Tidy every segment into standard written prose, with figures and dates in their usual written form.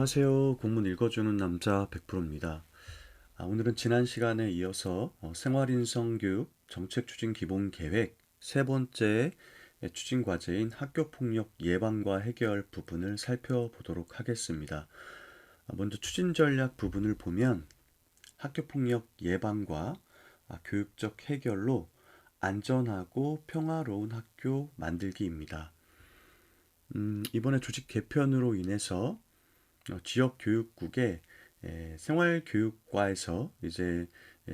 안녕하세요. 공문 읽어주는 남자 100%입니다. 오늘은 지난 시간에 이어서 생활인성교육 정책추진 기본계획 세 번째 추진 과제인 학교폭력 예방과 해결 부분을 살펴보도록 하겠습니다. 먼저 추진 전략 부분을 보면 학교폭력 예방과 교육적 해결로 안전하고 평화로운 학교 만들기입니다. 이번에 조직 개편으로 인해서 지역 교육국의 생활교육과에서 이제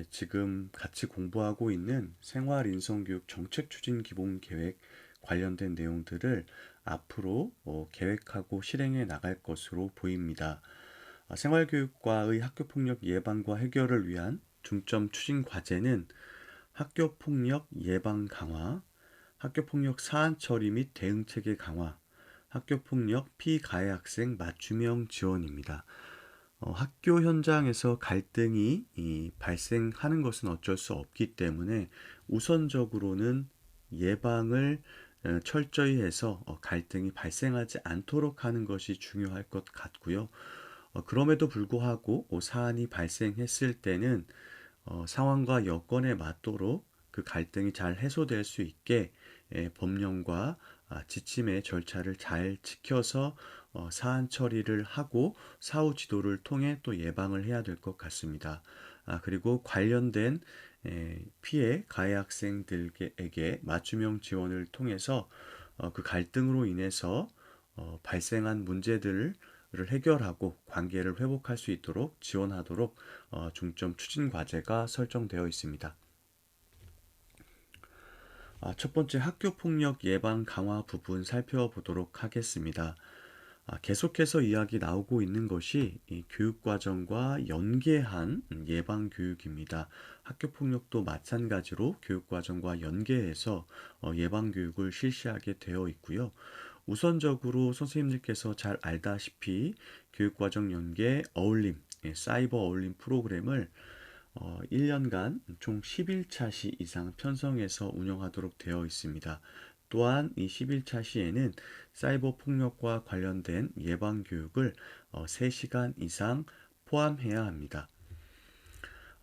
지금 같이 공부하고 있는 생활인성교육 정책추진 기본계획 관련된 내용들을 앞으로 계획하고 실행해 나갈 것으로 보입니다. 생활교육과의 학교폭력 예방과 해결을 위한 중점 추진 과제는 학교폭력 예방 강화, 학교폭력 사안 처리 및 대응 체계 강화, 학교폭력 피가해 학생 맞춤형 지원입니다. 학교 현장에서 갈등이 발생하는 것은 어쩔 수 없기 때문에 우선적으로는 예방을 철저히 해서 갈등이 발생하지 않도록 하는 것이 중요할 것 같고요. 그럼에도 불구하고 사안이 발생했을 때는 상황과 여건에 맞도록 그 갈등이 잘 해소될 수 있게 법령과 지침의 절차를 잘 지켜서 사안 처리를 하고 사후 지도를 통해 또 예방을 해야 될 것 같습니다. 그리고 관련된 피해 가해 학생들에게 맞춤형 지원을 통해서 그 갈등으로 인해서 발생한 문제들을 해결하고 관계를 회복할 수 있도록 지원하도록 중점 추진 과제가 설정되어 있습니다. 첫 번째 학교폭력 예방 강화 부분 살펴보도록 하겠습니다. 계속해서 이야기 나오고 있는 것이 이 교육과정과 연계한 예방 교육입니다. 학교폭력도 마찬가지로 교육과정과 연계해서 예방 교육을 실시하게 되어 있고요. 우선적으로 선생님들께서 잘 알다시피 교육과정 연계 어울림, 사이버 어울림 프로그램을 1년간 총 10일차 시 이상 편성해서 운영하도록 되어 있습니다. 또한 이 10일차 시에는 사이버 폭력과 관련된 예방 교육을 3시간 이상 포함해야 합니다.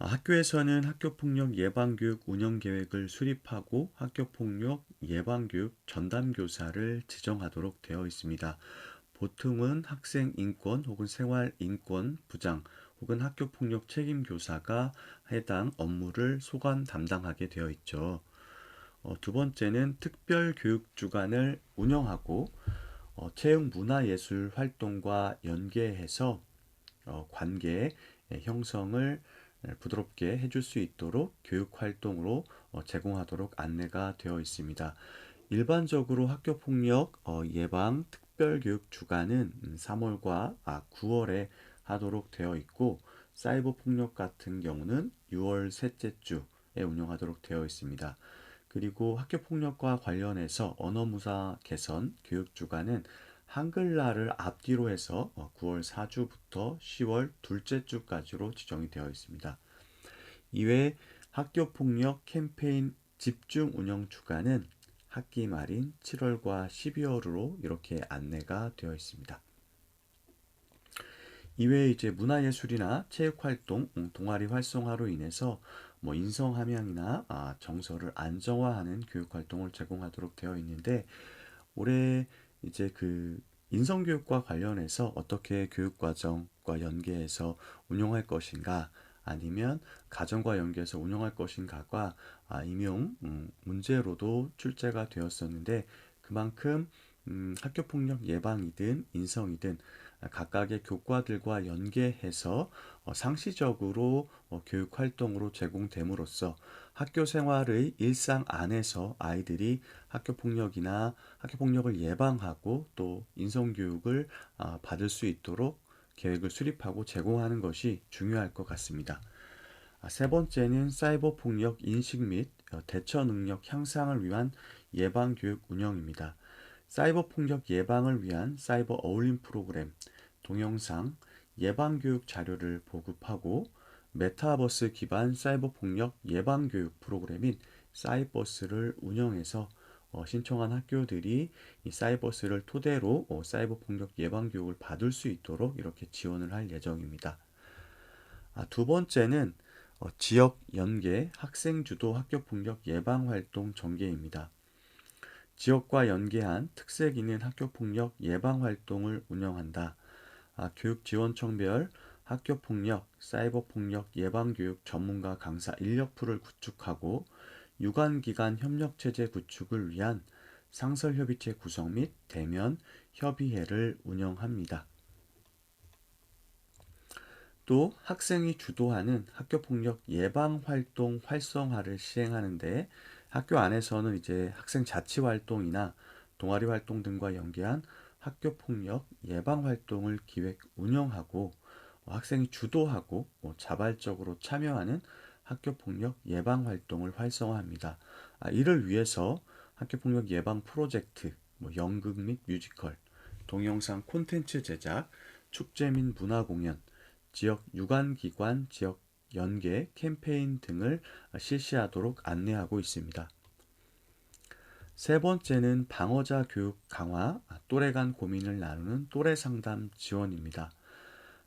학교에서는 학교폭력 예방교육 운영계획을 수립하고 학교폭력 예방교육 전담교사를 지정하도록 되어 있습니다. 보통은 학생인권 혹은 생활인권 부장 혹은 학교폭력 책임교사가 해당 업무를 소관 담당하게 되어 있죠. 두 번째는 특별교육주간을 운영하고 체육 문화예술 활동과 연계해서 관계 형성을 부드럽게 해줄 수 있도록 교육 활동으로 제공하도록 안내가 되어 있습니다. 일반적으로 학교폭력 예방 특별교육 주간은 3월과 9월에 하도록 되어 있고 사이버 폭력 같은 경우는 6월 셋째 주에 운영하도록 되어 있습니다. 그리고 학교폭력과 관련해서 언어무사 개선 교육 주간은 한글날을 앞뒤로 해서 9월 4주부터 10월 둘째 주까지로 지정이 되어 있습니다. 이외에 학교폭력 캠페인 집중 운영 주간은 학기 말인 7월과 12월로 이렇게 안내가 되어 있습니다. 이외에 이제 문화예술이나 체육활동, 동아리 활성화로 인해서 인성 함양이나 정서를 안정화하는 교육활동을 제공하도록 되어 있는데 올해 이제 그 인성교육과 관련해서 어떻게 교육과정과 연계해서 운용할 것인가 아니면 가정과 연계해서 운영할 것인가가 임용 문제로도 출제가 되었었는데 그만큼 학교폭력 예방이든 인성이든 각각의 교과들과 연계해서 상시적으로 교육 활동으로 제공됨으로써 학교 생활의 일상 안에서 아이들이 학교폭력이나 학교폭력을 예방하고 또 인성교육을 받을 수 있도록 계획을 수립하고 제공하는 것이 중요할 것 같습니다. 세 번째는 사이버 폭력 인식 및 대처 능력 향상을 위한 예방 교육 운영입니다. 사이버 폭력 예방을 위한 사이버 어울림 프로그램, 동영상, 예방 교육 자료를 보급하고 메타버스 기반 사이버 폭력 예방 교육 프로그램인 사이버스를 운영해서 신청한 학교들이 이 사이버스를 토대로 사이버 폭력 예방 교육을 받을 수 있도록 이렇게 지원을 할 예정입니다. 두 번째는 지역 연계 학생 주도 학교 폭력 예방 활동 전개입니다. 지역과 연계한 특색 있는 학교 폭력 예방 활동을 운영한다. 교육지원청별 학교폭력, 사이버폭력 예방교육 전문가 강사 인력풀을 구축하고 유관기관 협력체제 구축을 위한 상설협의체 구성 및 대면 협의회를 운영합니다. 또 학생이 주도하는 학교폭력 예방활동 활성화를 시행하는데 학교 안에서는 이제 학생 자치활동이나 동아리활동 등과 연계한 학교폭력 예방활동을 기획 운영하고 학생이 주도하고 자발적으로 참여하는 학교폭력 예방활동을 활성화합니다. 이를 위해서 학교폭력 예방 프로젝트, 연극 및 뮤지컬, 동영상 콘텐츠 제작, 축제 및 문화공연, 지역 유관기관 지역 연계 캠페인 등을 실시하도록 안내하고 있습니다. 세 번째는 방어자 교육 강화, 또래 간 고민을 나누는 또래 상담 지원입니다.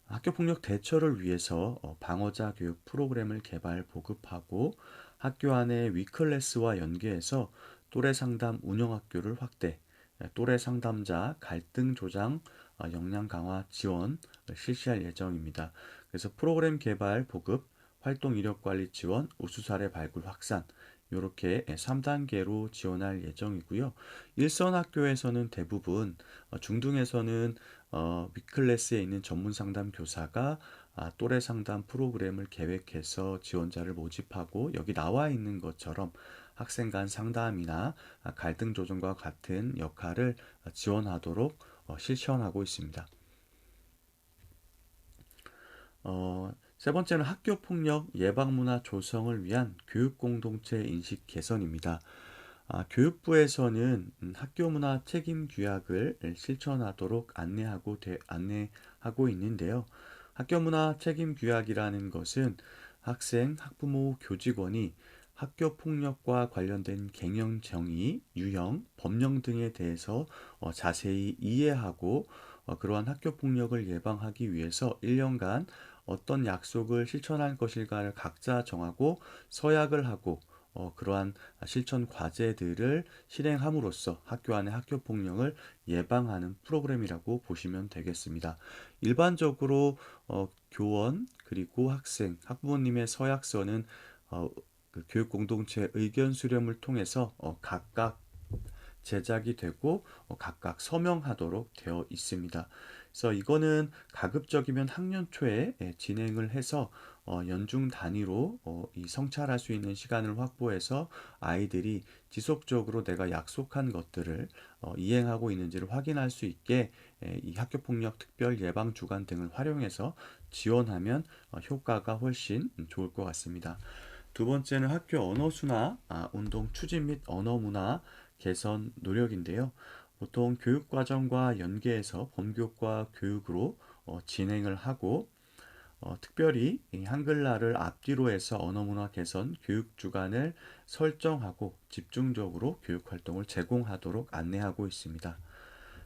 학교폭력 대처를 위해서 방어자 교육 프로그램을 개발 보급하고 학교 안에 위클래스와 연계해서 또래 상담 운영학교를 확대, 또래 상담자 갈등 조장 역량 강화 지원을 실시할 예정입니다. 그래서 프로그램 개발 보급, 활동 이력 관리 지원, 우수 사례 발굴 확산 이렇게 3단계로 지원할 예정이고요. 일선 학교에서는 대부분 중등에서는 위클래스에 있는 전문 상담 교사가 또래 상담 프로그램을 계획해서 지원자를 모집하고 여기 나와 있는 것처럼 학생 간 상담이나 갈등 조정과 같은 역할을 지원하도록 실천하고 있습니다. 세 번째는 학교 폭력 예방 문화 조성을 위한 교육 공동체 인식 개선입니다. 교육부에서는 학교 문화 책임 규약을 실천하도록 안내하고 있는데요. 학교 문화 책임 규약이라는 것은 학생, 학부모, 교직원이 학교 폭력과 관련된 갱형 정의, 유형, 법령 등에 대해서 자세히 이해하고 그러한 학교 폭력을 예방하기 위해서 1년간 어떤 약속을 실천할 것일까를 각자 정하고 서약을 하고 그러한 실천 과제들을 실행함으로써 학교 안의 학교 폭력을 예방하는 프로그램이라고 보시면 되겠습니다. 일반적으로 교원 그리고 학생, 학부모님의 서약서는 그 교육 공동체 의견 수렴을 통해서 각각 제작이 되고 각각 서명하도록 되어 있습니다. 그래서 이거는 가급적이면 학년 초에 진행을 해서 연중 단위로 이 성찰할 수 있는 시간을 확보해서 아이들이 지속적으로 내가 약속한 것들을 이행하고 있는지를 확인할 수 있게 이 학교폭력 특별 예방 주간 등을 활용해서 지원하면 효과가 훨씬 좋을 것 같습니다. 두 번째는 학교 언어 순화 운동 추진 및 언어 문화 개선 노력인데요. 보통 교육과정과 연계해서 범교과 교육으로 진행을 하고 특별히 이 한글날을 앞뒤로 해서 언어문화 개선 교육 주간을 설정하고 집중적으로 교육 활동을 제공하도록 안내하고 있습니다.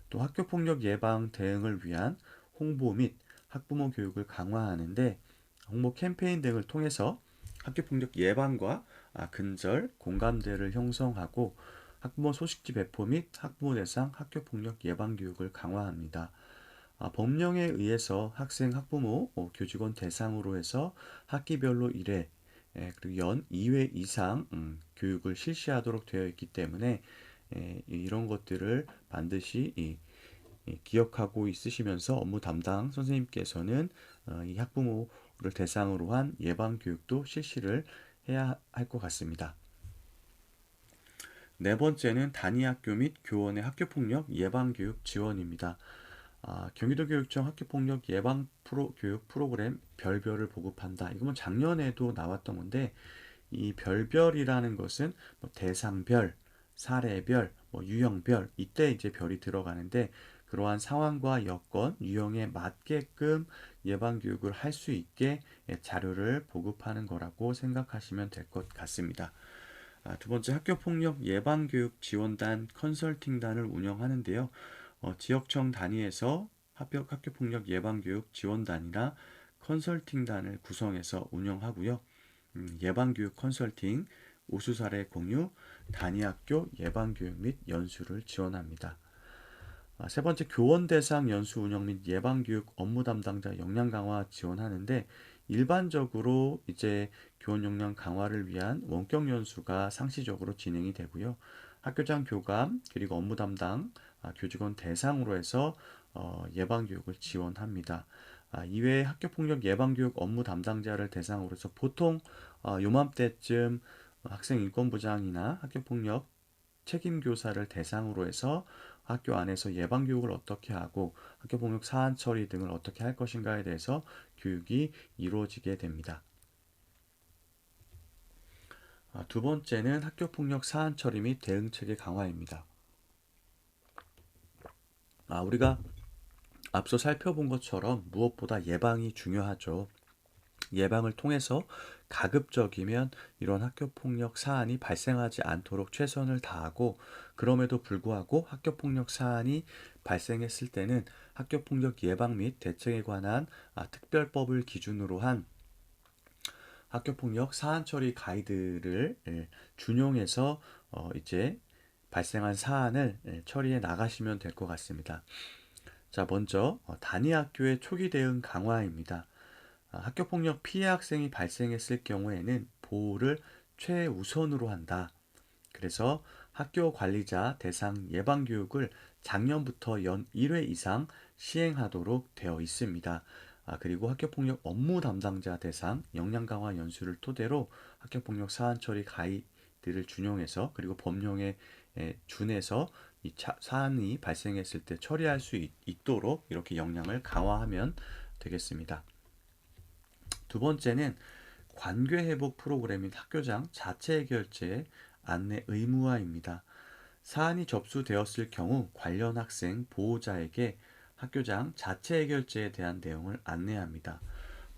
또 학교폭력 예방 대응을 위한 홍보 및 학부모 교육을 강화하는데 홍보 캠페인 등을 통해서 학교폭력 예방과 근절, 공감대를 형성하고 학부모 소식지 배포 및 학부모 대상 학교폭력 예방 교육을 강화합니다. 법령에 의해서 학생, 학부모, 교직원 대상으로 해서 학기별로 1회 그리고 연 2회 이상 교육을 실시하도록 되어 있기 때문에 이런 것들을 반드시 기억하고 있으시면서 업무 담당 선생님께서는 이 학부모를 대상으로 한 예방 교육도 실시를 해야 할 것 같습니다. 네 번째는 단위학교 및 교원의 학교폭력 예방교육 지원입니다. 경기도교육청 학교폭력 예방 교육 프로그램 별별을 보급한다. 이건 작년에도 나왔던 건데 이 별별이라는 것은 대상별, 사례별, 유형별 이때 이제 별이 들어가는데 그러한 상황과 여건, 유형에 맞게끔 예방 교육을 할 수 있게 자료를 보급하는 거라고 생각하시면 될 것 같습니다. 두 번째 학교폭력 예방교육 지원단 컨설팅단을 운영하는데요. 지역청 단위에서 학교폭력 예방교육 지원단이나 컨설팅단을 구성해서 운영하고요. 예방교육 컨설팅, 우수 사례 공유, 단위학교 예방교육 및 연수를 지원합니다. 세 번째 교원 대상 연수 운영 및 예방교육 업무 담당자 역량 강화 지원하는데 일반적으로 이제 교원 역량 강화를 위한 원격 연수가 상시적으로 진행이 되고요. 학교장 교감 그리고 업무 담당 교직원 대상으로 해서 예방교육을 지원합니다. 이외에 학교폭력 예방교육 업무 담당자를 대상으로 해서 보통 요맘때쯤 학생인권부장이나 학교폭력 책임교사를 대상으로 해서 학교 안에서 예방교육을 어떻게 하고 학교폭력 사안 처리 등을 어떻게 할 것인가에 대해서 교육이 이루어지게 됩니다. 두 번째는 학교폭력 사안 처리 및 대응체계 강화입니다. 우리가 앞서 살펴본 것처럼 무엇보다 예방이 중요하죠. 예방을 통해서 가급적이면 이런 학교폭력 사안이 발생하지 않도록 최선을 다하고 그럼에도 불구하고 학교폭력 사안이 발생했을 때는 학교폭력 예방 및 대책에 관한 특별법을 기준으로 한 학교폭력 사안 처리 가이드를 준용해서 이제 발생한 사안을 처리해 나가시면 될 것 같습니다. 자, 먼저 단위 학교의 초기 대응 강화입니다. 학교폭력 피해 학생이 발생했을 경우에는 보호를 최우선으로 한다. 그래서 학교 관리자 대상 예방교육을 작년부터 연 1회 이상 시행하도록 되어 있습니다. 그리고 학교폭력 업무 담당자 대상 역량 강화 연수를 토대로 학교폭력 사안 처리 가이드를 준용해서 그리고 법령에 준해서 이 사안이 발생했을 때 처리할 수 있도록 이렇게 역량을 강화하면 되겠습니다. 두 번째는 관계 회복 프로그램인 학교장 자체 해결제 안내 의무화입니다. 사안이 접수되었을 경우 관련 학생 보호자에게 학교장 자체 해결제에 대한 내용을 안내합니다.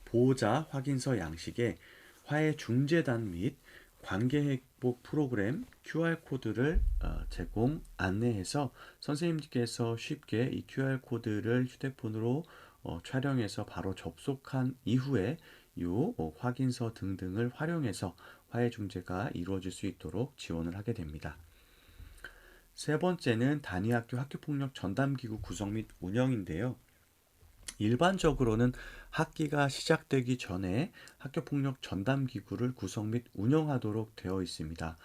보호자 확인서 양식에 화해 중재단 및 관계 회복 프로그램 QR코드를 제공 안내해서 선생님께서 쉽게 이 QR코드를 휴대폰으로 촬영해서 바로 접속한 이후에 이 확인서 등등을 활용해서 화해 중재가 이루어질 수 있도록 지원을 하게 됩니다. 세 번째는 단위학교 학교폭력 전담기구 구성 및 운영인데요. 일반적으로는 학기가 시작되기 전에 학교폭력 전담기구를 구성 및 운영하도록 되어 있습니다.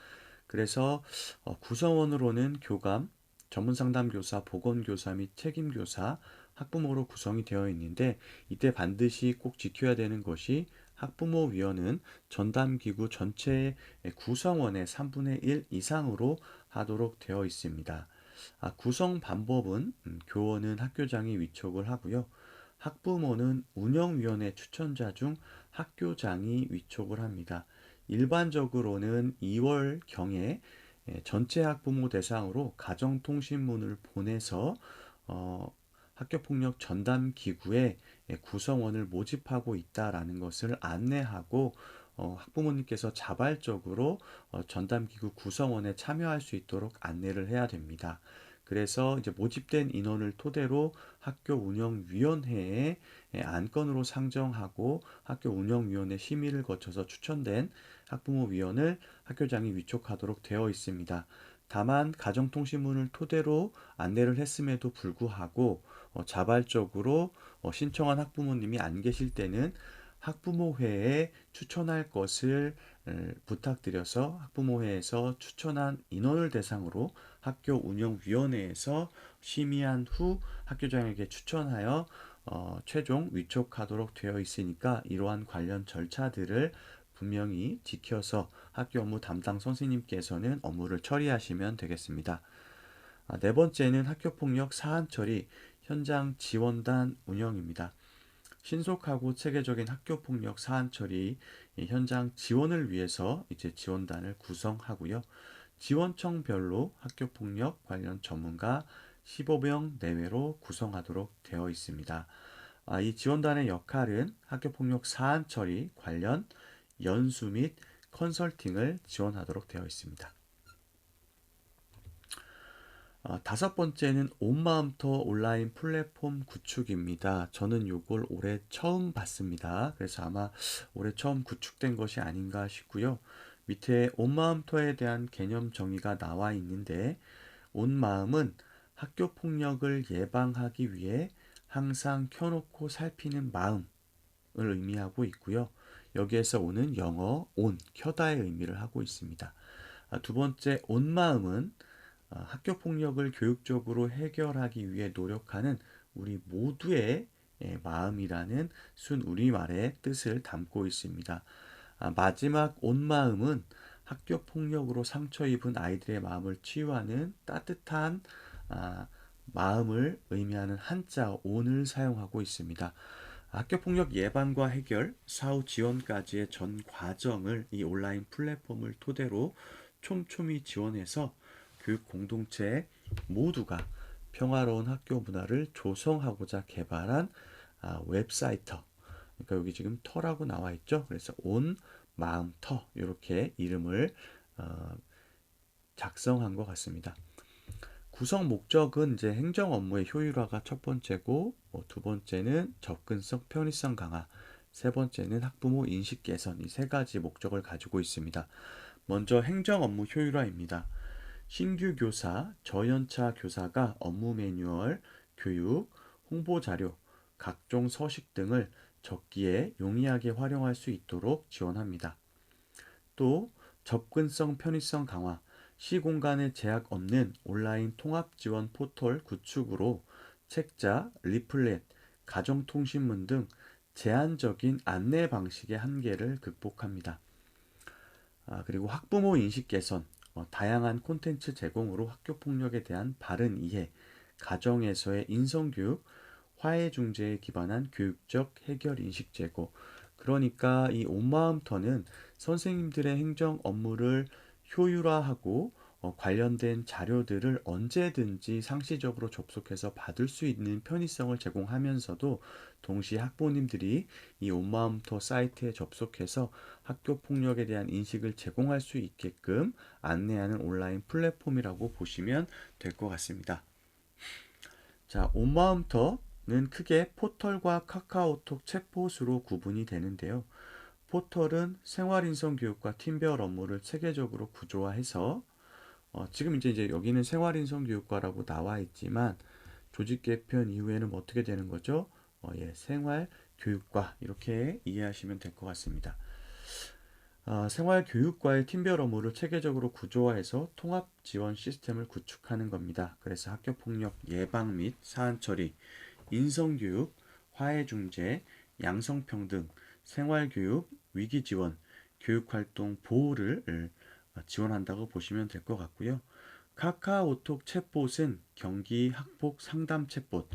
그래서 구성원으로는 교감, 전문상담교사, 보건교사 및 책임교사, 학부모로 구성이 되어 있는데 이때 반드시 꼭 지켜야 되는 것이 학부모위원은 전담기구 전체의 구성원의 3분의 1 이상으로 하도록 되어 있습니다. 구성 방법은 교원은 학교장이 위촉을 하고요. 학부모는 운영위원회 추천자 중 학교장이 위촉을 합니다. 일반적으로는 2월경에 전체 학부모 대상으로 가정통신문을 보내서 학교폭력 전담기구에 구성원을 모집하고 있다라는 것을 안내하고 학부모님께서 자발적으로 전담기구 구성원에 참여할 수 있도록 안내를 해야 됩니다. 그래서 이제 모집된 인원을 토대로 학교 운영위원회에 안건으로 상정하고 학교 운영위원회 심의를 거쳐서 추천된 학부모위원을 학교장이 위촉하도록 되어 있습니다. 다만 가정통신문을 토대로 안내를 했음에도 불구하고 자발적으로 신청한 학부모님이 안 계실 때는 학부모회에 추천할 것을 부탁드려서 학부모회에서 추천한 인원을 대상으로 학교 운영위원회에서 심의한 후 학교장에게 추천하여 최종 위촉하도록 되어 있으니까 이러한 관련 절차들을 분명히 지켜서 학교 업무 담당 선생님께서는 업무를 처리하시면 되겠습니다. 네 번째는 학교폭력 사안 처리 현장 지원단 운영입니다. 신속하고 체계적인 학교폭력 사안 처리 현장 지원을 위해서 이제 지원단을 구성하고요. 지원청별로 학교폭력 관련 전문가 15명 내외로 구성하도록 되어 있습니다. 이 지원단의 역할은 학교폭력 사안 처리 관련 연수 및 컨설팅을 지원하도록 되어 있습니다. 다섯 번째는 온마음터 온라인 플랫폼 구축입니다. 저는 이걸 올해 처음 봤습니다. 그래서 아마 올해 처음 구축된 것이 아닌가 싶고요. 밑에 온마음터에 대한 개념 정의가 나와 있는데, 온마음은 학교 폭력을 예방하기 위해 항상 켜놓고 살피는 마음을 의미하고 있고요. 여기에서 오는 영어 on, 켜다의 의미를 하고 있습니다. 두 번째, 온마음은 학교 폭력을 교육적으로 해결하기 위해 노력하는 우리 모두의 마음이라는 순 우리말의 뜻을 담고 있습니다. 마지막 온마음은 학교 폭력으로 상처 입은 아이들의 마음을 치유하는 따뜻한 마음을 의미하는 한자 온을 사용하고 있습니다. 학교 폭력 예방과 해결, 사후 지원까지의 전 과정을 이 온라인 플랫폼을 토대로 촘촘히 지원해서 교육 공동체 모두가 평화로운 학교 문화를 조성하고자 개발한 웹사이트. 그러니까 여기 지금 터라고 나와 있죠. 그래서 온 마음 터 이렇게 이름을 작성한 것 같습니다. 구성 목적은 이제 행정 업무의 효율화가 첫 번째고, 두 번째는 접근성, 편의성 강화, 세 번째는 학부모 인식 개선, 이 세 가지 목적을 가지고 있습니다. 먼저 행정 업무 효율화입니다. 신규 교사, 저연차 교사가 업무 매뉴얼, 교육, 홍보 자료, 각종 서식 등을 적기에 용이하게 활용할 수 있도록 지원합니다. 또 접근성, 편의성 강화, 시공간의 제약 없는 온라인 통합 지원 포털 구축으로 책자, 리플렛, 가정통신문 등 제한적인 안내 방식의 한계를 극복합니다. 그리고 학부모 인식 개선, 다양한 콘텐츠 제공으로 학교 폭력에 대한 바른 이해, 가정에서의 인성교육, 화해 중재에 기반한 교육적 해결 인식 제고. 그러니까 이 온마음터는 선생님들의 행정 업무를 효율화하고 관련된 자료들을 언제든지 상시적으로 접속해서 받을 수 있는 편의성을 제공하면서도 동시에 학부모님들이 이 온마음터 사이트에 접속해서 학교 폭력에 대한 인식을 제공할 수 있게끔 안내하는 온라인 플랫폼이라고 보시면 될 것 같습니다. 자, 온마음터는 크게 포털과 카카오톡 챗봇으로 구분이 되는데요. 포털은 생활인성교육과 팀별 업무를 체계적으로 구조화해서 지금 이제 여기는 생활인성교육과라고 나와 있지만 조직 개편 이후에는 어떻게 되는 거죠? 생활교육과 이렇게 이해하시면 될 것 같습니다. 생활교육과의 팀별 업무를 체계적으로 구조화해서 통합 지원 시스템을 구축하는 겁니다. 그래서 학교폭력 예방 및 사안 처리, 인성교육, 화해중재, 양성평등, 생활교육, 위기지원, 교육활동 보호를 지원한다고 보시면 될 것 같고요. 카카오톡 챗봇은 경기 학폭 상담 챗봇,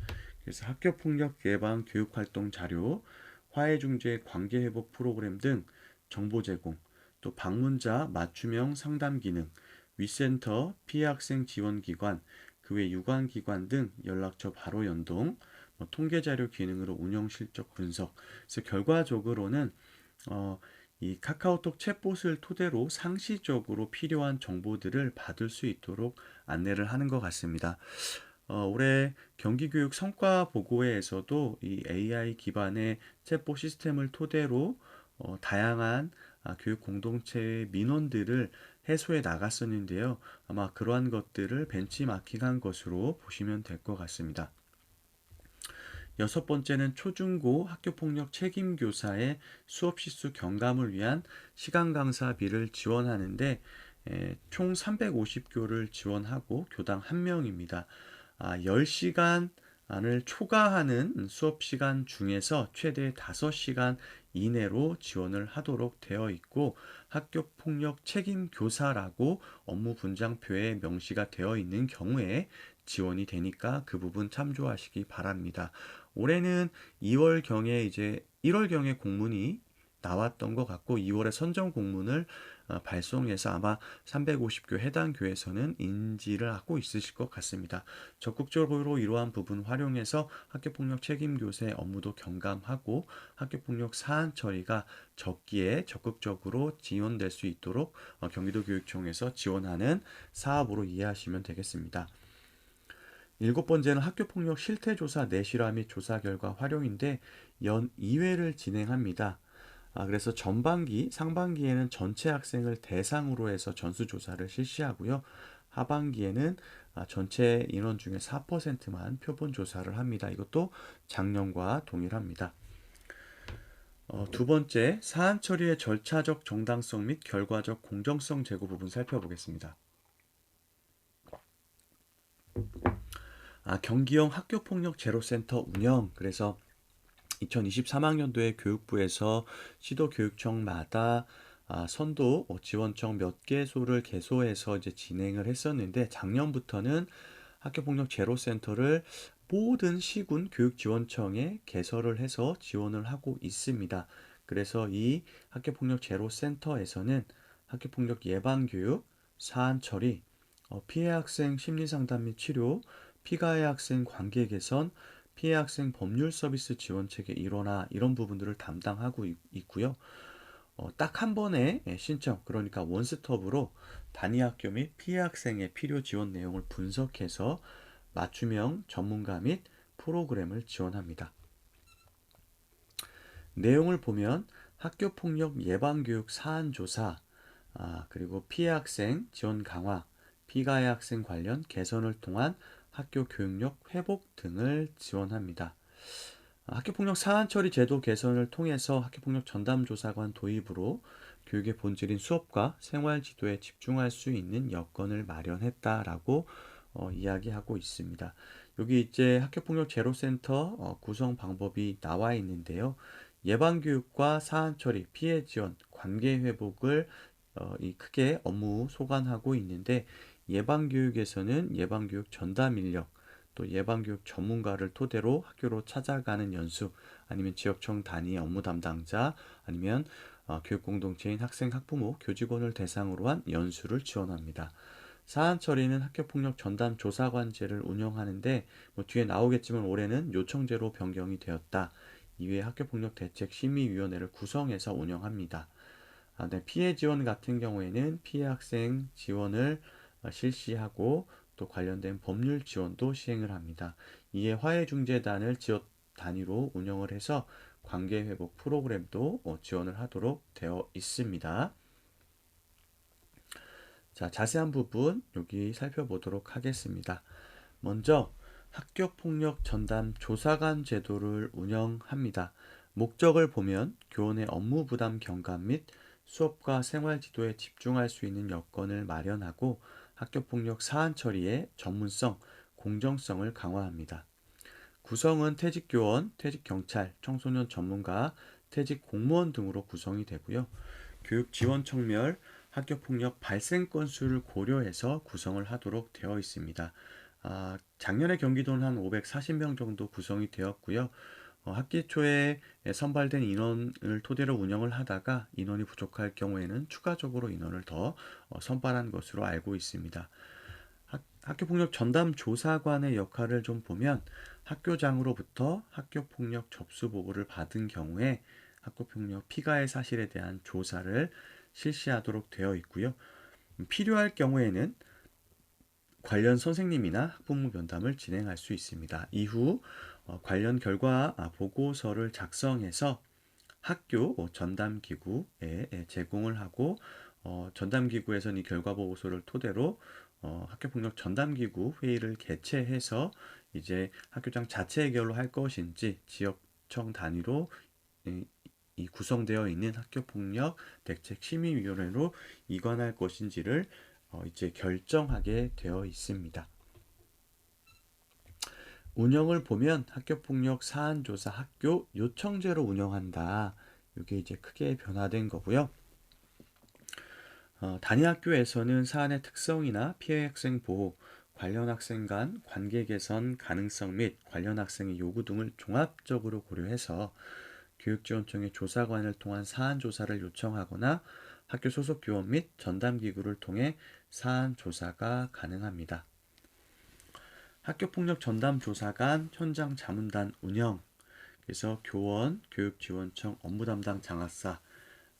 그래서 학교폭력 예방 교육활동 자료, 화해중재 관계회복 프로그램 등 정보 제공, 또 방문자 맞춤형 상담 기능, 위센터, 피해 학생 지원기관, 그 외 유관기관 등 연락처 바로 연동, 통계 자료 기능으로 운영 실적 분석. 그래서 결과적으로는 이 카카오톡 챗봇을 토대로 상시적으로 필요한 정보들을 받을 수 있도록 안내를 하는 것 같습니다. 올해 경기교육 성과 보고회에서도 이 AI 기반의 챗봇 시스템을 토대로 다양한 교육 공동체의 민원들을 해소해 나갔었는데요. 아마 그러한 것들을 벤치마킹한 것으로 보시면 될 것 같습니다. 여섯 번째는 초중고 학교폭력 책임교사의 수업 시수 경감을 위한 시간 강사비를 지원하는데 총 350교를 지원하고 교당 1명입니다. 10시간을 초과하는 수업 시간 중에서 최대 5시간 이내로 지원을 하도록 되어 있고, 학교폭력 책임교사라고 업무 분장표에 명시가 되어 있는 경우에 지원이 되니까 그 부분 참조하시기 바랍니다. 올해는 2월경에 이제 1월경에 공문이 나왔던 것 같고 2월에 선정 공문을 발송해서 아마 350교 해당 교에서는 인지를 하고 있으실 것 같습니다. 적극적으로 이러한 부분 활용해서 학교폭력 책임교사의 업무도 경감하고 학교폭력 사안 처리가 적기에 적극적으로 지원될 수 있도록 경기도 교육청에서 지원하는 사업으로 이해하시면 되겠습니다. 7번째는 학교폭력 실태조사 내실화 및 조사 결과 활용인데 연 2회를 진행합니다. 그래서 전반기, 상반기에는 전체 학생을 대상으로 해서 전수조사를 실시하고요. 하반기에는 전체 인원 중에 4%만 표본조사를 합니다. 이것도 작년과 동일합니다. 두 번째, 사안 처리의 절차적 정당성 및 결과적 공정성 제고 부분 살펴보겠습니다. 경기형 학교폭력 제로센터 운영, 그래서 2023학년도에 교육부에서 시도교육청마다 선도 지원청 몇 개소를 개소해서 이제 진행을 했었는데 작년부터는 학교폭력 제로센터를 모든 시군 교육지원청에 개설을 해서 지원을 하고 있습니다. 그래서 이 학교폭력 제로센터에서는 학교폭력 예방교육, 사안 처리, 피해 학생 심리상담 및 치료, 피가해 학생 관계 개선, 피해 학생 법률 서비스 지원 체계 일원화 이런 부분들을 담당하고 있고요. 딱 한 번에 신청, 그러니까 원스톱으로 단위 학교 및 피해 학생의 필요 지원 내용을 분석해서 맞춤형 전문가 및 프로그램을 지원합니다. 내용을 보면 학교폭력 예방교육 사안조사, 그리고 피해 학생 지원 강화, 피가해 학생 관련 개선을 통한 학교 교육력 회복 등을 지원합니다. 학교폭력 사안 처리 제도 개선을 통해서 학교폭력 전담조사관 도입으로 교육의 본질인 수업과 생활 지도에 집중할 수 있는 여건을 마련했다라고 이야기하고 있습니다. 여기 이제 학교폭력 제로센터 구성 방법이 나와 있는데요. 예방교육과 사안 처리, 피해 지원, 관계 회복을 이 크게 업무 소관하고 있는데 예방교육에서는 예방교육 전담 인력, 또 예방교육 전문가를 토대로 학교로 찾아가는 연수, 아니면 지역청 단위 업무 담당자, 아니면 교육공동체인 학생, 학부모, 교직원을 대상으로 한 연수를 지원합니다. 사안 처리는 학교폭력 전담 조사관제를 운영하는데 뒤에 나오겠지만 올해는 요청제로 변경이 되었다. 이외에 학교폭력 대책 심의위원회를 구성해서 운영합니다. 네, 피해 지원 같은 경우에는 피해 학생 지원을 실시하고 또 관련된 법률 지원도 시행을 합니다. 이에 화해중재단을 지역 단위로 운영을 해서 관계 회복 프로그램도 지원을 하도록 되어 있습니다. 자, 자세한 부분 여기 살펴보도록 하겠습니다. 먼저 학교폭력 전담 조사관 제도를 운영합니다. 목적을 보면 교원의 업무 부담 경감 및 수업과 생활 지도에 집중할 수 있는 여건을 마련하고 학교폭력 사안 처리의 전문성, 공정성을 강화합니다. 구성은 퇴직교원, 퇴직경찰, 청소년 전문가, 퇴직공무원 등으로 구성이 되고요. 교육지원청멸, 학교폭력 발생 건수를 고려해서 구성을 하도록 되어 있습니다. 작년에 경기도는 한 540명 정도 구성이 되었고요. 학기 초에 선발된 인원을 토대로 운영을 하다가 인원이 부족할 경우에는 추가적으로 인원을 더 선발한 것으로 알고 있습니다. 학교폭력 전담 조사관의 역할을 좀 보면 학교장으로부터 학교폭력 접수 보고를 받은 경우에 학교폭력 피가해 사실에 대한 조사를 실시하도록 되어 있고요. 필요할 경우에는 관련 선생님이나 학부모 면담을 진행할 수 있습니다. 이후 관련 결과 보고서를 작성해서 학교 전담기구에 제공을 하고 전담기구에서는 이 결과 보고서를 토대로 학교폭력 전담기구 회의를 개최해서 이제 학교장 자체 해결로 할 것인지 지역청 단위로 이 구성되어 있는 학교폭력 대책심의위원회로 이관할 것인지를 이제 결정하게 되어 있습니다. 운영을 보면 학교폭력 사안조사 학교 요청제로 운영한다. 이게 이제 크게 변화된 거고요. 단위 학교에서는 사안의 특성이나 피해 학생 보호, 관련 학생 간 관계 개선 가능성 및 관련 학생의 요구 등을 종합적으로 고려해서 교육지원청의 조사관을 통한 사안 조사를 요청하거나 학교 소속 교원 및 전담기구를 통해 사안 조사가 가능합니다. 학교폭력 전담조사관 현장 자문단 운영, 그래서 교원, 교육지원청 업무 담당 장학사,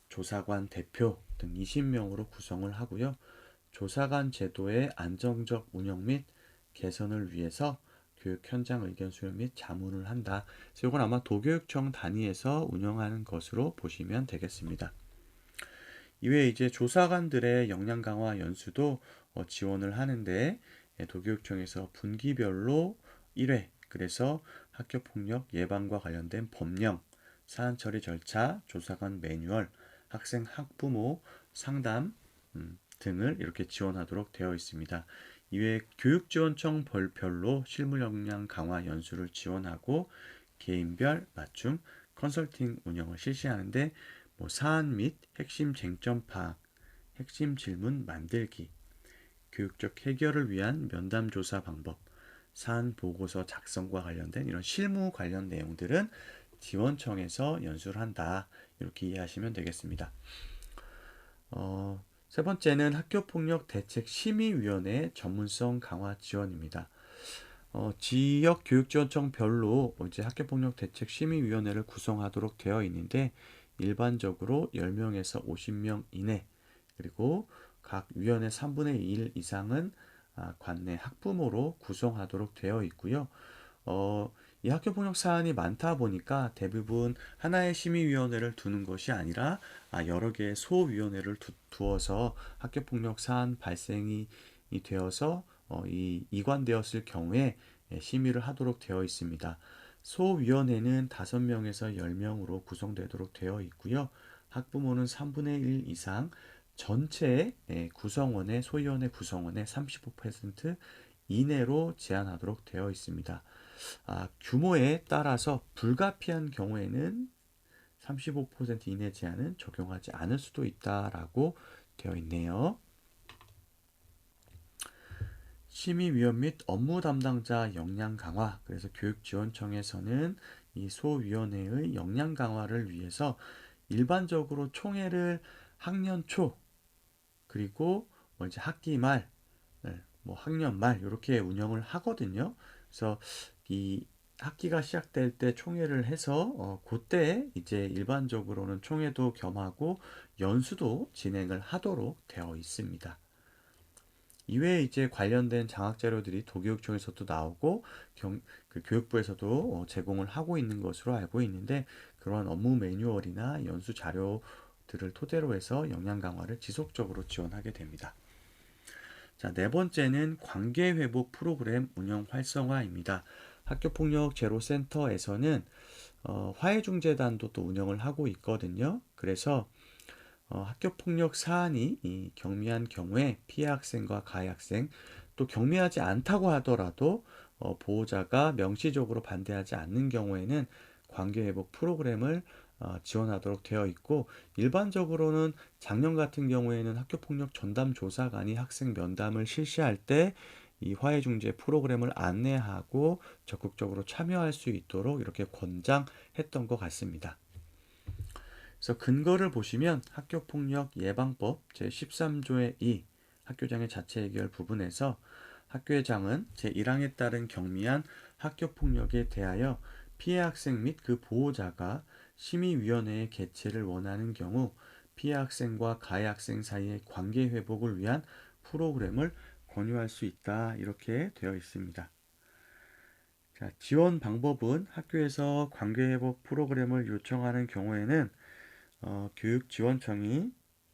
조사관 대표 등 20명으로 구성을 하고요. 조사관 제도의 안정적 운영 및 개선을 위해서 교육 현장 의견 수렴 및 자문을 한다. 그래서 이건 아마 도교육청 단위에서 운영하는 것으로 보시면 되겠습니다. 이외에 이제 조사관들의 역량 강화 연수도 지원을 하는데 도교육청에서 분기별로 1회, 그래서 학교폭력 예방과 관련된 법령, 사안 처리 절차, 조사관 매뉴얼, 학생 학부모 상담 등을 이렇게 지원하도록 되어 있습니다. 이외에 교육지원청 별로 실무 역량 강화 연수를 지원하고 개인별 맞춤 컨설팅 운영을 실시하는데 사안 및 핵심 쟁점 파악, 핵심 질문 만들기, 교육적 해결을 위한 면담 조사 방법, 사안 보고서 작성과 관련된 이런 실무 관련 내용들은 지원청에서 연수를 한다. 이렇게 이해하시면 되겠습니다. 세 번째는 학교폭력대책심의위원회 전문성 강화 지원입니다. 지역교육지원청별로 이제 학교폭력대책심의위원회를 구성하도록 되어 있는데 일반적으로 10명에서 50명 이내, 그리고 각 위원회 3분의 1 이상은 관내 학부모로 구성하도록 되어 있고요. 이 학교폭력 사안이 많다 보니까 대부분 하나의 심의위원회를 두는 것이 아니라 여러 개의 소위원회를 두어서 학교폭력 사안 발생이 되어서 이관되었을 경우에 심의를 하도록 되어 있습니다. 소위원회는 5명에서 10명으로 구성되도록 되어 있고요. 학부모는 3분의 1 이상, 전체 구성원의 소위원회 구성원의 35% 이내로 제한하도록 되어 있습니다. 규모에 따라서 불가피한 경우에는 35% 이내 제한은 적용하지 않을 수도 있다라고 되어 있네요. 심의위원 및 업무 담당자 역량 강화, 그래서 교육지원청에서는 이 소위원회의 역량 강화를 위해서 일반적으로 총회를 학년 초, 그리고 이제 학기 말, 학년 말 이렇게 운영을 하거든요. 그래서 이 학기가 시작될 때 총회를 해서 그때 이제 일반적으로는 총회도 겸하고 연수도 진행을 하도록 되어 있습니다. 이외에 이제 관련된 장학 자료들이 도교육청에서도 나오고 그 교육부에서도 제공을 하고 있는 것으로 알고 있는데 그러한 업무 매뉴얼이나 연수 자료들을 토대로 해서 역량 강화를 지속적으로 지원하게 됩니다. 자, 네 번째는 관계회복 프로그램 운영 활성화입니다. 학교폭력 제로센터에서는 화해중재단도 또 운영을 하고 있거든요. 그래서 학교폭력 사안이 경미한 경우에 피해 학생과 가해 학생, 또 경미하지 않다고 하더라도 보호자가 명시적으로 반대하지 않는 경우에는 관계회복 프로그램을 지원하도록 되어 있고, 일반적으로는 작년 같은 경우에는 학교폭력 전담조사관이 학생 면담을 실시할 때 이 화해중재 프로그램을 안내하고 적극적으로 참여할 수 있도록 이렇게 권장했던 것 같습니다. 그래서 근거를 보시면 학교폭력 예방법 제13조의 2 학교장의 자체 해결 부분에서 학교장은 제1항에 따른 경미한 학교폭력에 대하여 피해 학생 및 그 보호자가 심의위원회의 개최를 원하는 경우 피해 학생과 가해 학생 사이의 관계 회복을 위한 프로그램을 권유할 수 있다. 이렇게 되어 있습니다. 자, 지원 방법은 학교에서 관계 회복 프로그램을 요청하는 경우에는 교육지원청이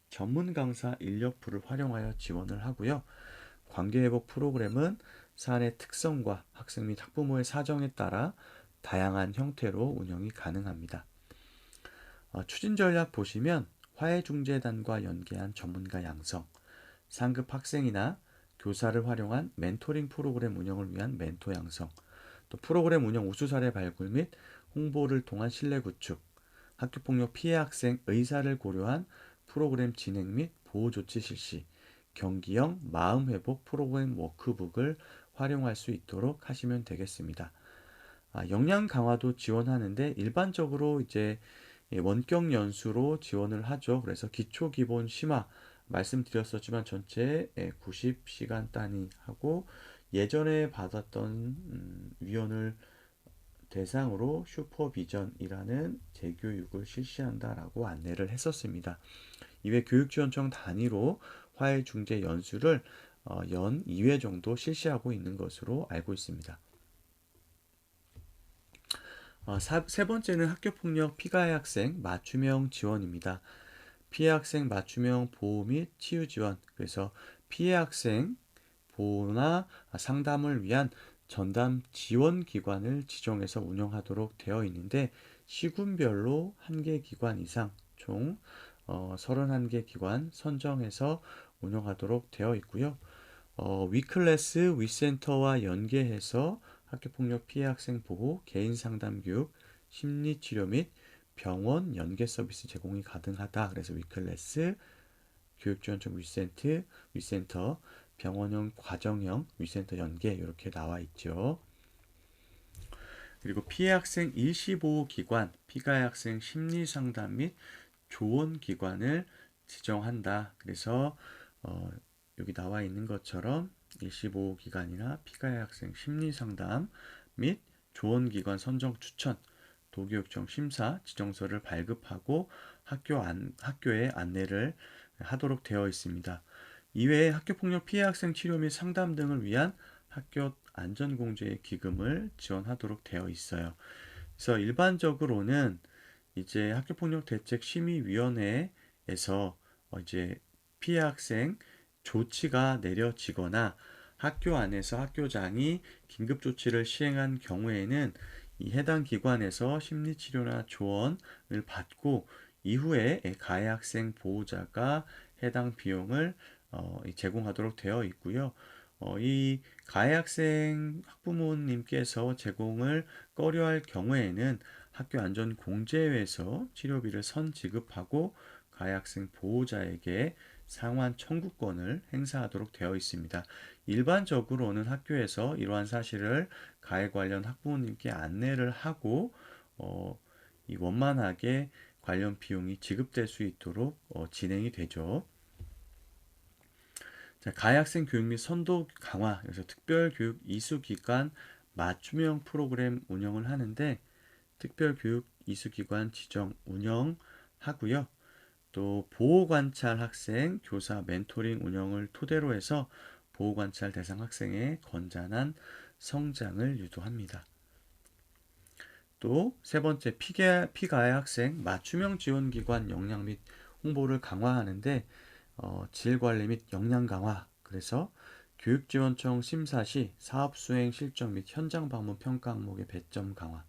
전문 강사 인력풀을 활용하여 지원을 하고요. 관계회복 프로그램은 사안의 특성과 학생 및 학부모의 사정에 따라 다양한 형태로 운영이 가능합니다. 추진 전략 보시면 화해중재단과 연계한 전문가 양성, 상급 학생이나 교사를 활용한 멘토링 프로그램 운영을 위한 멘토 양성, 또 프로그램 운영 우수 사례 발굴 및 홍보를 통한 신뢰 구축, 학교폭력 피해 학생 의사를 고려한 프로그램 진행 및 보호 조치 실시, 경기형 마음회복 프로그램 워크북을 활용할 수 있도록 하시면 되겠습니다. 역량 강화도 지원하는데 일반적으로 이제 원격 연수로 지원을 하죠. 그래서 기초 기본 심화 말씀드렸었지만 전체 90시간 단위 하고 예전에 받았던 위원을 대상으로 슈퍼비전이라는 재교육을 실시한다라고 안내를 했었습니다. 이외 교육지원청 단위로 화해중재 연수를 연 2회 정도 실시하고 있는 것으로 알고 있습니다. 세 번째는 학교폭력 피가해 학생 맞춤형 지원입니다. 피해 학생 맞춤형 보호 및 치유 지원. 그래서 피해 학생 보호나 상담을 위한 전담 지원 기관을 지정해서 운영하도록 되어 있는데 시군별로 1개 기관 이상 총 31개 기관 선정해서 운영하도록 되어 있고요. 위클래스 위센터와 연계해서 학교폭력 피해 학생 보호, 개인 상담 교육, 심리치료 및 병원 연계 서비스 제공이 가능하다. 그래서 위클래스, 교육지원청 위센터, 병원형, 과정형 위센터 연계 이렇게 나와 있죠. 그리고 피해 학생 일시보호 기관, 피가해 학생 심리 상담 및 조언 기관을 지정한다. 그래서 여기 나와 있는 것처럼 일시보호 기관이나 피가해 학생 심리 상담 및 조언 기관 선정 추천, 도교육청 심사 지정서를 발급하고 학교에 안내를 하도록 되어 있습니다. 이외에 학교폭력 피해 학생 치료 및 상담 등을 위한 학교 안전공제 기금을 지원하도록 되어 있어요. 그래서 일반적으로는 이제 학교폭력대책심의위원회에서 이제 피해 학생 조치가 내려지거나 학교 안에서 학교장이 긴급 조치를 시행한 경우에는 이 해당 기관에서 심리치료나 조언을 받고 이후에 가해 학생 보호자가 해당 비용을 제공하도록 되어 있고요. 이 가해 학생 학부모님께서 제공을 꺼려할 경우에는 학교 안전공제회에서 치료비를 선지급하고 가해 학생 보호자에게 상환 청구권을 행사하도록 되어 있습니다. 일반적으로는 학교에서 이러한 사실을 가해 관련 학부모님께 안내를 하고 이 원만하게 관련 비용이 지급될 수 있도록 진행이 되죠. 자, 가해 학생 교육 및 선도 강화, 그래서 특별교육 이수기관 맞춤형 프로그램 운영을 하는데 특별교육 이수기관 지정 운영하고요. 또 보호관찰 학생 교사 멘토링 운영을 토대로 해서 보호관찰 대상 학생의 건전한 성장을 유도합니다. 또 세 번째 피가해 학생 맞춤형 지원기관 역량 및 홍보를 강화하는데 질관리 및 역량 강화, 그래서 교육지원청 심사 시 사업 수행 실적 및 현장 방문 평가 항목의 배점 강화,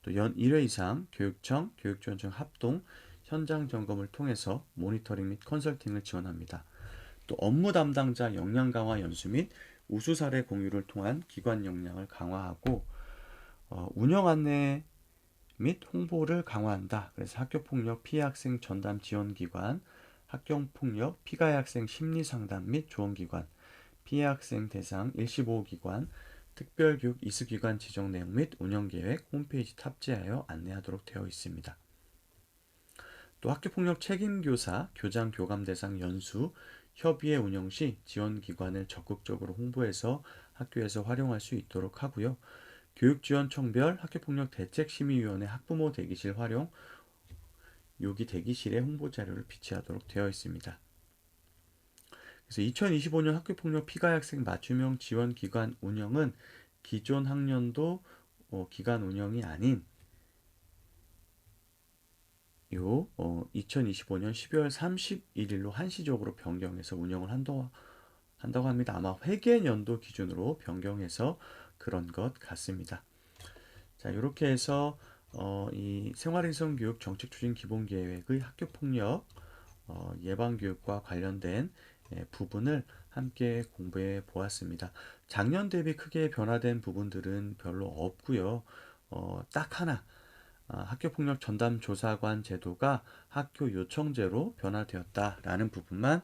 또 연 1회 이상 교육청, 교육지원청 합동 현장 점검을 통해서 모니터링 및 컨설팅을 지원합니다. 또 업무 담당자 역량 강화 연수 및 우수 사례 공유를 통한 기관 역량을 강화하고 운영 안내 및 홍보를 강화한다. 그래서 학교폭력 피해 학생 전담 지원기관, 학교폭력 피가해 학생 심리상담 및 조언기관, 피해 학생 대상 일시보호기관, 특별교육 이수기관 지정 내용 및 운영계획 홈페이지 탑재하여 안내하도록 되어 있습니다. 또 학교폭력 책임교사, 교장, 교감 대상 연수, 협의회 운영 시 지원기관을 적극적으로 홍보해서 학교에서 활용할 수 있도록 하고요. 교육지원청별 학교폭력 대책심의위원회 학부모 대기실 활용, 여기 대기실에 홍보자료를 비치하도록 되어 있습니다. 그래서 2025년 학교폭력 피가해 학생 맞춤형 지원기관 운영은 기존 학년도 기간 운영이 아닌 2025년 12월 31일로 한시적으로 변경해서 운영을 한다고 합니다. 아마 회계연도 기준으로 변경해서 그런 것 같습니다. 자, 이렇게 해서 이 생활인성교육 정책추진 기본계획의 학교폭력 예방교육과 관련된 부분을 함께 공부해 보았습니다. 작년 대비 크게 변화된 부분들은 별로 없고요. 딱 하나 학교폭력 전담조사관 제도가 학교 요청제로 변화되었다라는 부분만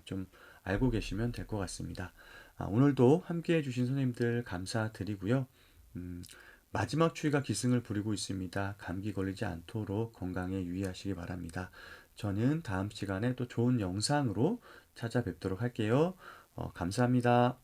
좀 알고 계시면 될 것 같습니다. 오늘도 함께 해주신 선생님들 감사드리고요. 마지막 추위가 기승을 부리고 있습니다. 감기 걸리지 않도록 건강에 유의하시기 바랍니다. 저는 다음 시간에 또 좋은 영상으로 찾아뵙도록 할게요. 감사합니다.